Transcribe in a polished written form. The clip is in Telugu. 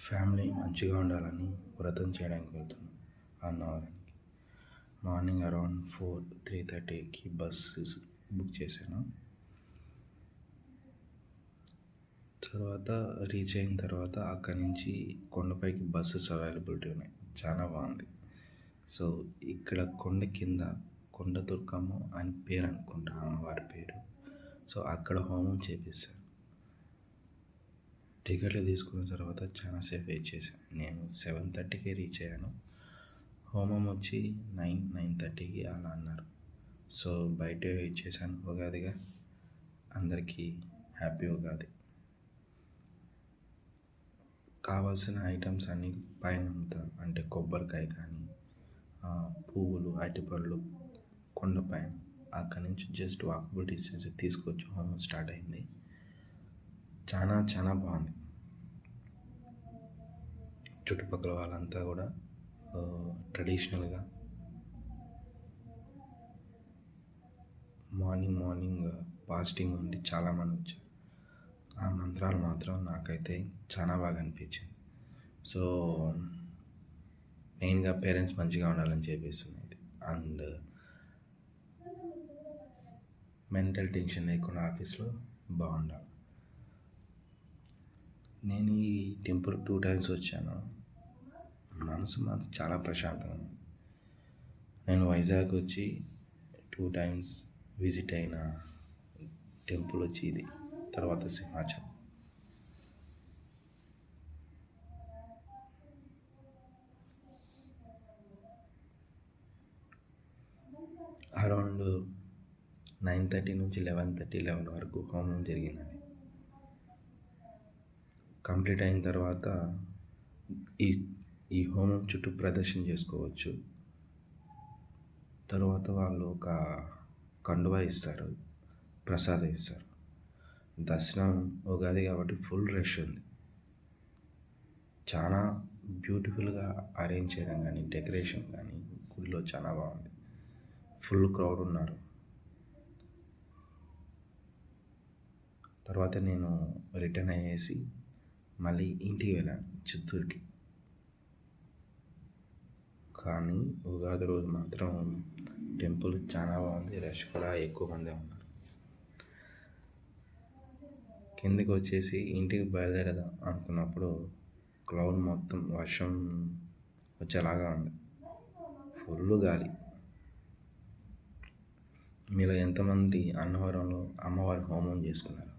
ఫ్యామిలీ మంచిగా ఉండాలని వ్రతం చేయడానికి వెళ్తున్నాం అన్నవరానికి. మార్నింగ్ అరౌండ్ 3:30కి బస్సు బుక్ చేశాను. తర్వాత రీచ్ అయిన తర్వాత అక్కడి నుంచి కొండపైకి బస్సెస్ అవైలబిలిటీ ఉన్నాయి. చాలా బాగుంది. సో ఇక్కడ కొండ కింద కొండ దుర్గమ్మ అని పేరు అనుకుంటా, అమ్మవారి పేరు. సో అక్కడ హోమం చేపిస్తారు. టికెట్లు తీసుకున్న తర్వాత చాలాసేపు వెయిట్ చేశాను. నేను 7:30కి రీచ్ అయ్యాను. హోమం వచ్చి 9:30కి అలా అన్నారు. సో బయటే వెయిట్ చేశాను. ఉగాదిగా అందరికీ హ్యాపీ ఉగాది. కావాల్సిన ఐటమ్స్ అన్నీ పైన అమ్ముతారు. అంటే కొబ్బరికాయ కానీ పువ్వులు, అరటిపళ్ళు కొండపైన. అక్కడి నుంచి జస్ట్ వాకబుల్ డిస్టెన్స్ తీసుకొచ్చి హోమం స్టార్ట్ అయింది. చాలా చాలా బాగుంది. చుట్టుపక్కల వాళ్ళంతా కూడా ట్రెడిషనల్గా మార్నింగ్ ఫాస్టింగ్ ఉండి చాలామంది వచ్చారు. ఆ మంత్రాలు మాత్రం నాకైతే చాలా బాగా అనిపించింది. సో మెయిన్గా పేరెంట్స్ మంచిగా ఉండాలని చెప్పేస్తున్నది. అండ్ మెంటల్ టెన్షన్ లేకుండా ఆఫీస్లో బాగుండాలి. నేను ఈ టెంపుల్ 2 times వచ్చాను. మనసు మాత్రం చాలా ప్రశాంతంగా ఉంది. నేను వైజాగ్ వచ్చి 2 times విజిట్ అయిన టెంపుల్ వచ్చి ఇది. తర్వాత సింహాచలం. అరౌండ్ 9:30 నుంచి 11 వరకు హోమం జరిగిందండి. కంప్లీట్ అయిన తర్వాత ఈ హోమం చుట్టూ ప్రదర్శన చేసుకోవచ్చు. తర్వాత వాళ్ళు ఒక కండువా ఇస్తారు, ప్రసాదం ఇస్తారు. దర్శనం ఉగాది కాబట్టి ఫుల్ రష్ ఉంది. చాలా బ్యూటిఫుల్గా అరేంజ్ చేయడం కానీ, డెకరేషన్ కానీ గుడిలో చాలా బాగుంది. ఫుల్ క్రౌడ్ ఉన్నారు. తర్వాత నేను రిటర్న్ అయ్యేసి మళ్ళీ ఇంటికి వెళ్ళాను, చిత్తూరుకి. కానీ ఉగాది రోజు మాత్రం టెంపుల్ చాలా బాగుంది. రష్ కూడా ఎక్కువ మందే ఉన్నారు. కిందకి వచ్చేసి ఇంటికి బయలుదేరదాం అనుకున్నప్పుడు క్లౌడ్ మొత్తం వర్షం వచ్చేలాగా ఉంది. ఫుల్ గాలి. మీలో ఎంతమంది అన్నవరంలో అమ్మవారి హోమం చేసుకున్నారు?